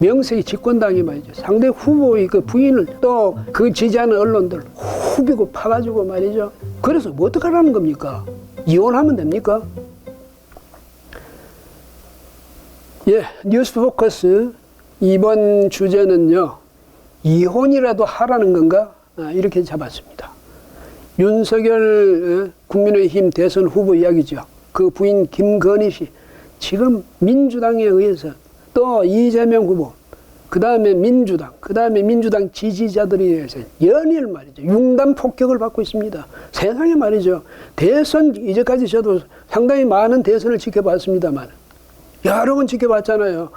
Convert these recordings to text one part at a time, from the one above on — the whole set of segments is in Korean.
명색이 집권당이 말이죠. 상대 후보의 그 부인을 또 그 지지하는 언론들 후비고 파가지고 말이죠. 그래서 뭐 어떡하라는 겁니까? 이혼하면 됩니까? 예, 뉴스포커스 이번 주제는요. 이혼이라도 하라는 건가? 이렇게 잡았습니다. 윤석열 국민의힘 대선 후보 이야기죠. 그 부인 김건희 씨 지금 민주당에 의해서 또 이재명 후보, 그 다음에 민주당, 그 다음에 민주당 지지자들에 의해서 연일 말이죠. 융단 폭격을 받고 있습니다. 세상에 말이죠. 대선, 이제까지 저도 상당히 많은 대선을 지켜봤습니다만, 여러 번 지켜봤잖아요.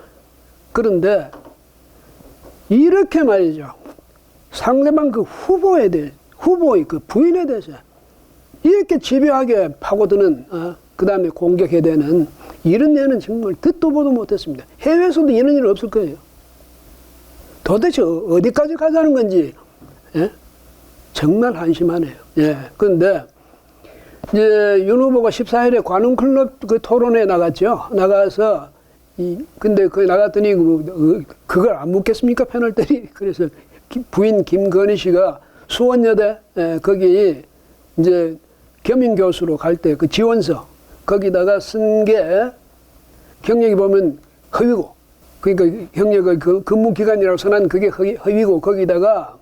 그런데, 이렇게 말이죠. 상대방 그 후보에 대해, 후보의 그 부인에 대해서 이렇게 집요하게 파고드는, 그 다음에 공격해야 되는 이런 예는 정말 듣도 보도 못했습니다. 해외에서도 이런 일 없을 거예요. 도대체 어디까지 가자는 건지, 예? 정말 한심하네요. 예. 그런데, 이제 윤 후보가 14일에 관훈클럽 그 토론회에 나갔죠. 나가서, 근데 거기 나갔더니 그걸 안 묻겠습니까? 패널들이. 그래서 부인 김건희 씨가 수원여대, 거기 이제 겸임교수로 갈 때 그 지원서, 거기다가 쓴 게 경력이 보면 허위고, 그러니까 경력의 근무기간이라고 써난 그게 허위고, 거기다가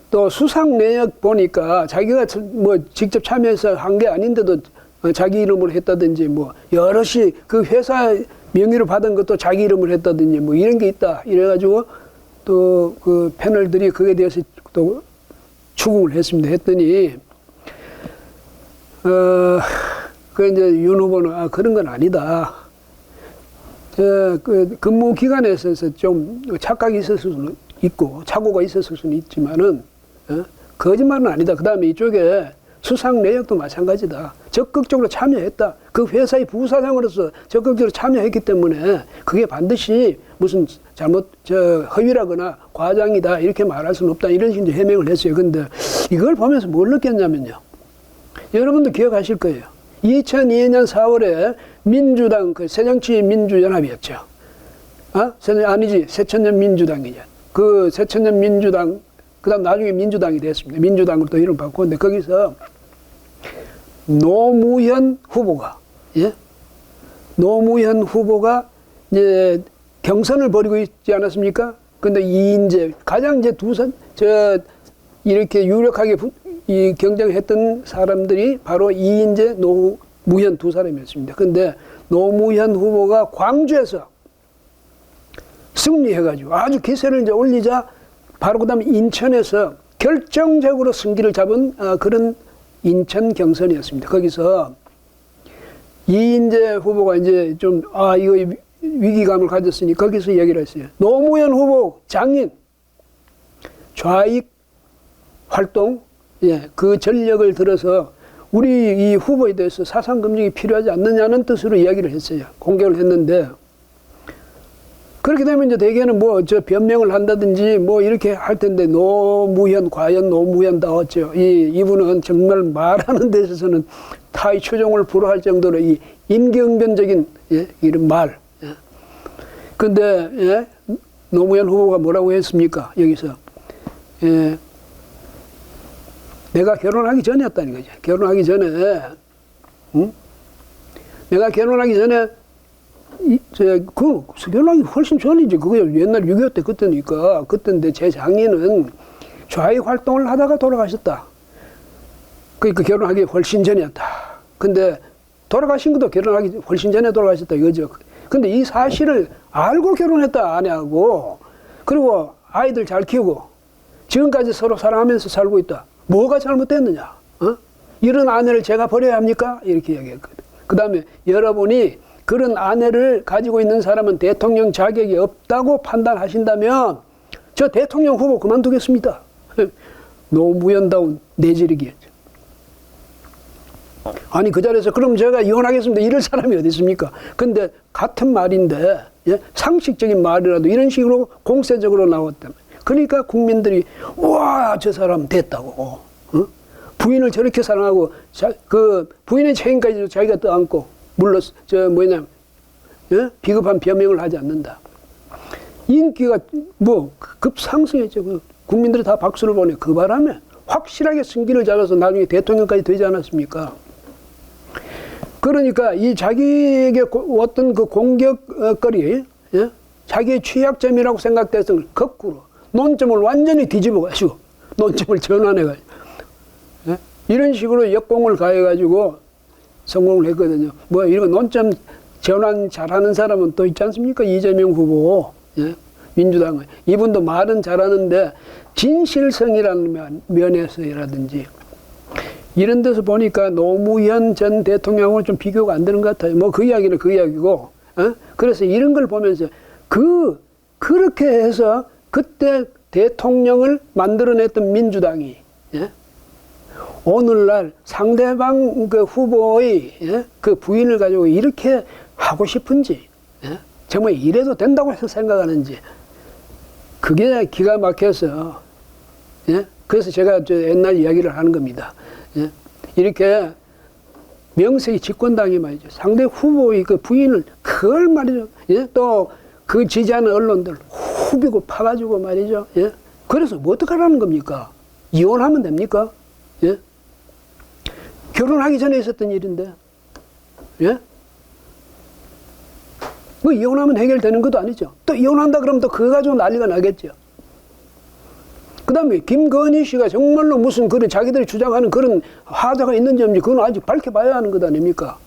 또 수상 내역 보니까 자기가 뭐 직접 참여해서 한 게 아닌데도 자기 이름으로 했다든지 뭐 여럿이 그 회사 명의로 받은 것도 자기 이름으로 했다든지 뭐 이런 게 있다. 이래가지고 또 그 패널들이 그에 대해서 또 추궁을 했습니다. 했더니 그 이제 윤 후보는 그런 건 아니다. 그 근무 기간에 있어서 좀 착각이 있었을 수는 있고 착오가 있었을 수는 있지만은 거짓말은 아니다. 그 다음에 이쪽에 수상 내역도 마찬가지다. 적극적으로 참여했다. 그 회사의 부사장으로서 적극적으로 참여했기 때문에 그게 반드시 무슨 허위라거나 과장이다 이렇게 말할 수는 없다. 이런 식으로 해명을 했어요. 근데 이걸 보면서 뭘 느꼈냐면요. 여러분도 기억하실 거예요. 2002년 4월에 민주당, 그 새정치민주연합이었죠. 아니지, 새천년 민주당이죠. 그 새천년 민주당, 그 다음 나중에 민주당이 됐습니다. 민주당으로 또 이름 바꿨는데, 거기서 노무현 후보가, 예? 노무현 후보가 이제 경선을 벌이고 있지 않았습니까? 근데 이인재, 가장 이제 이렇게 유력하게 이 경쟁했던 사람들이 바로 이인재, 노무현 두 사람이었습니다. 근데 노무현 후보가 광주에서 승리해가지고 아주 기세를 이제 올리자 바로 그 다음에 인천에서 결정적으로 승기를 잡은 그런 인천 경선이었습니다. 거기서 이인재 후보가 이제 좀 이거 위기감을 가졌으니 거기서 얘기를 했어요. 노무현 후보 장인 좌익 활동, 예, 그 전력을 들어서 우리 이 후보에 대해서 사상 검증이 필요하지 않느냐는 뜻으로 이야기를 했어요. 공격을 했는데 그렇게 되면 이제 대개는 뭐 변명을 한다든지 뭐 이렇게 할 텐데 노무현 과연 노무현다웠죠. 이분은 정말 말하는 데 있어서는 타의 추종을 불허할 정도로 이 임기응변적인 이런 말. 근데 노무현 후보가 뭐라고 했습니까? 여기서 내가 결혼하기 전이었다는 거죠. 결혼하기 전에, 내가 결혼하기 전에, 결혼하기 훨씬 전이지. 그거 옛날 6.25 때 그때니까. 그때인데 제 장인은 좌익 활동을 하다가 돌아가셨다. 그러니까 결혼하기 훨씬 전이었다. 근데 돌아가신 것도 결혼하기 훨씬 전에 돌아가셨다 이거죠. 근데 이 사실을 알고 결혼했다, 아내하고. 그리고 아이들 잘 키우고, 지금까지 서로 사랑하면서 살고 있다. 뭐가 잘못됐느냐? 이런 아내를 제가 버려야 합니까? 이렇게 이야기했거든. 그 다음에 여러분이 그런 아내를 가지고 있는 사람은 대통령 자격이 없다고 판단하신다면 저 대통령 후보 그만두겠습니다. 노무현다운 내지르기였죠. 아니 그 자리에서 그럼 제가 이혼하겠습니다. 이럴 사람이 어디 있습니까? 근데 같은 말인데 상식적인 말이라도 이런 식으로 공세적으로 나왔다면 그러니까 국민들이 우와 저 사람 됐다고 부인을 저렇게 사랑하고 그 부인의 책임까지 자기가 떠안고 물론 비겁한 변명을 하지 않는다. 인기가 뭐 급상승했죠. 국민들이 다 박수를 보내. 그 바람에 확실하게 승기를 잡아서 나중에 대통령까지 되지 않았습니까? 그러니까 이 자기에게 어떤 그 공격거리, 예? 자기의 취약점이라고 생각됐던 걸 거꾸로 논점을 완전히 뒤집어가지고 논점을 전환해가지고 예? 이런 식으로 역공을 가해가지고 성공을 했거든요. 뭐 이런 논점 전환 잘하는 사람은 또 있지 않습니까? 이재명 후보, 예? 민주당은 이분도 말은 잘하는데 진실성이라는 면에서라든지 이런 데서 보니까 노무현 전 대통령하고 좀 비교가 안 되는 것 같아요. 뭐 그 이야기는 그 이야기고, 어? 그래서 이런 걸 보면서 그렇게 해서 그때 대통령을 만들어냈던 민주당이, 예? 오늘날 상대방 그 후보의, 예? 그 부인을 가지고 이렇게 하고 싶은지, 예? 정말 이래도 된다고 해서 생각하는지, 그게 기가 막혀서, 예? 그래서 제가 옛날 이야기를 하는 겁니다. 예? 이렇게 명색이 집권당이 말이죠. 상대 후보의 그 부인을 그걸 말이죠. 예? 또 그 지지하는 언론들 후비고 파가지고 말이죠. 예? 그래서 뭐 어떡하라는 겁니까? 이혼하면 됩니까? 예? 결혼하기 전에 있었던 일인데, 예? 뭐 이혼하면 해결되는 것도 아니죠. 또 이혼한다 그러면 또 그거 가지고 난리가 나겠죠. 그 다음에 김건희 씨가 정말로 무슨 그런 자기들이 주장하는 그런 하자가 있는지 없는지 그건 아직 밝혀봐야 하는 것 아닙니까?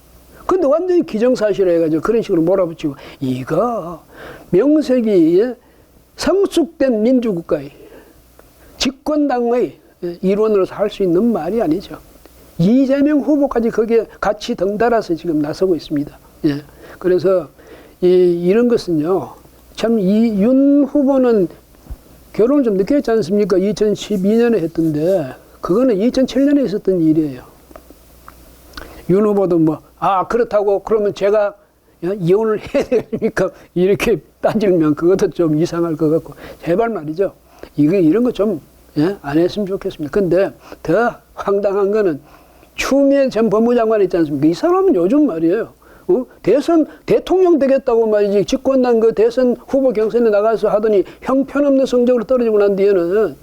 근데 완전히 기정사실을 해가지고 그런 식으로 몰아붙이고 이거 명색이 성숙된 민주국가의 집권당의 일원으로서 할 수 있는 말이 아니죠. 이재명 후보까지 거기에 같이 덩달아서 지금 나서고 있습니다. 예. 그래서 이런 것은요, 참 이 윤 후보는 결혼을 좀 늦게 했지 않습니까? 2012년에 했던데 그거는 2007년에 있었던 일이에요. 윤 후보도 뭐 그렇다고 그러면 제가 이혼을 해야 됩니까? 이렇게 따지면 그것도 좀 이상할 것 같고 제발 말이죠. 이런 거 좀 안 했으면 좋겠습니다. 근데 더 황당한 거는 추미애 전 법무장관 있지 않습니까? 이 사람은 요즘 말이에요. 대통령 되겠다고 말이지, 집권당 그 대선 후보 경선에 나가서 하더니 형편없는 성적으로 떨어지고 난 뒤에는,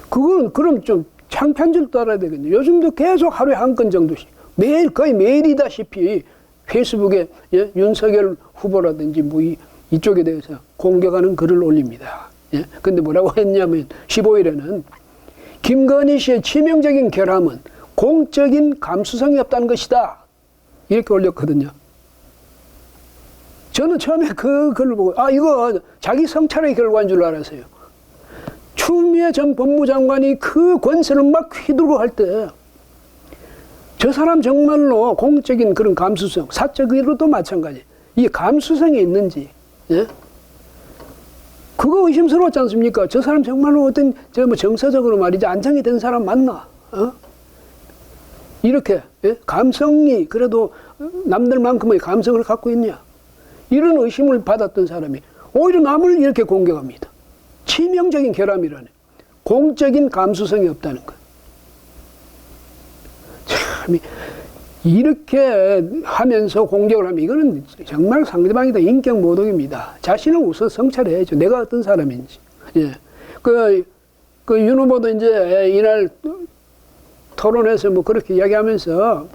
그건, 그럼 좀 창피한 줄 알아야 되겠네요. 요즘도 계속 하루에 한 건 정도씩, 거의 매일이다시피 페이스북에 윤석열 후보라든지 뭐 이쪽에 대해서 공격하는 글을 올립니다. 예? 근데 뭐라고 했냐면, 15일에는 김건희 씨의 치명적인 결함은 공적인 감수성이 없다는 것이다. 이렇게 올렸거든요. 저는 처음에 그 글을 보고 이거 자기 성찰의 결과인 줄 알았어요. 추미애 전 법무장관이 그 권세를 막 휘두르고 할 때 저 사람 정말로 공적인 그런 감수성, 사적 의료도 마찬가지. 이 감수성이 있는지, 예? 그거 의심스러웠지 않습니까? 저 사람 정말로 어떤 뭐 정서적으로 말이지 안정이 된 사람 맞나? 이렇게 감성이 그래도 남들만큼의 감성을 갖고 있냐, 이런 의심을 받았던 사람이 오히려 남을 이렇게 공격합니다. 치명적인 결함이라네. 공적인 감수성이 없다는 것. 참 이렇게 하면서 공격을 하면 이거는 정말 상대방이다 인격 모독입니다. 자신을 우선 성찰해야죠. 내가 어떤 사람인지. 예. 그 윤 후보도 이제 이날 토론에서 뭐 그렇게 이야기하면서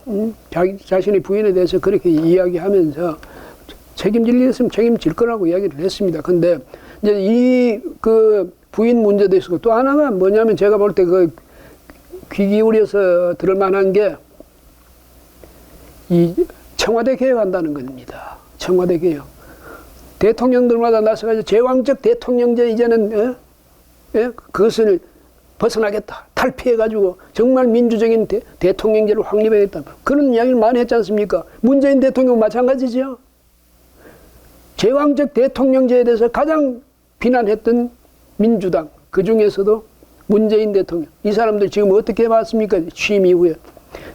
자신의 부인에 대해서 그렇게 이야기하면서 책임질 일 있으면 책임질 거라고 이야기를 했습니다. 근데 이제 이 그 부인 문제도 있었고 또 하나가 뭐냐면 제가 볼 때 그 귀 기울여서 들을 만한 게 이 청와대 개혁한다는 겁니다. 청와대 개혁. 대통령들마다 나서가지고 제왕적 대통령제 이제는 그것을 벗어나겠다. 탈피해가지고 정말 민주적인 대통령제를 확립하겠다. 그런 이야기를 많이 했지 않습니까? 문재인 대통령 마찬가지죠. 제왕적 대통령제에 대해서 가장 비난했던 민주당, 그 중에서도 문재인 대통령. 이 사람들 지금 어떻게 봤습니까? 취임 이후에.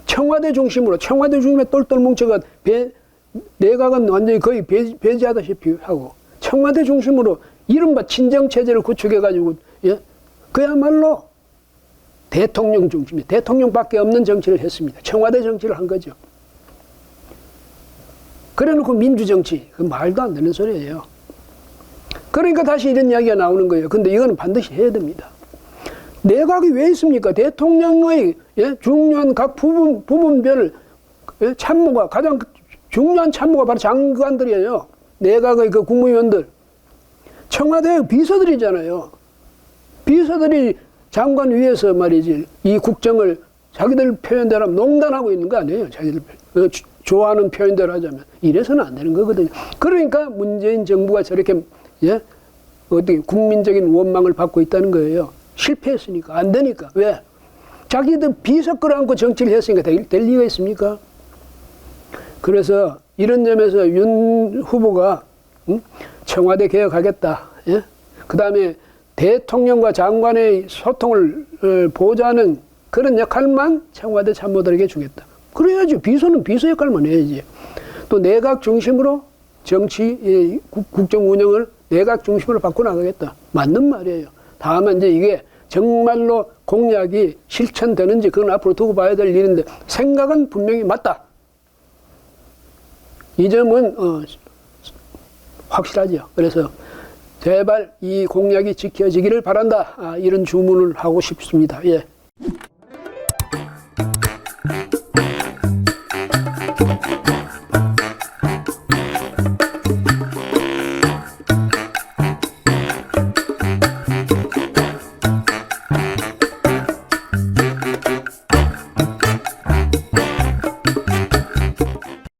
청와대 중심에 똘똘 뭉쳐가 내각은 완전히 거의 배제하다시피 하고 청와대 중심으로 이른바 친정체제를 구축해가지고 그야말로 대통령 중심이 대통령밖에 없는 정치를 했습니다. 청와대 정치를 한 거죠. 그래놓고 민주정치, 그 말도 안 되는 소리예요. 그러니까 다시 이런 이야기가 나오는 거예요. 근데 이거는 반드시 해야 됩니다. 내각이 왜 있습니까? 대통령의 중요한 각 부문별 참모가, 가장 중요한 참모가 바로 장관들이에요. 내각의 그 국무위원들. 청와대 비서들이잖아요. 비서들이 장관 위에서 말이지, 이 국정을 자기들 표현대로 농단하고 있는 거 아니에요. 자기들 좋아하는 표현대로 하자면. 이래서는 안 되는 거거든요. 그러니까 문재인 정부가 저렇게, 어떻게 국민적인 원망을 받고 있다는 거예요. 실패했으니까. 안 되니까. 왜? 자기들 비서 끌어안고 정치를 했으니까 될 리가 있습니까? 그래서 이런 점에서 윤 후보가 청와대 개혁하겠다. 그 다음에 대통령과 장관의 소통을 보좌하는 그런 역할만 청와대 참모들에게 주겠다. 그래야지. 비서는 비서 역할만 해야지. 또 내각 중심으로 정치, 국정 운영을 내각 중심으로 바꿔나가겠다. 맞는 말이에요. 다만 이제 이게 정말로 공약이 실천되는지 그건 앞으로 두고 봐야 될 일인데 생각은 분명히 맞다. 이 점은 확실하죠. 그래서 제발 이 공약이 지켜지기를 바란다. 이런 주문을 하고 싶습니다. 예.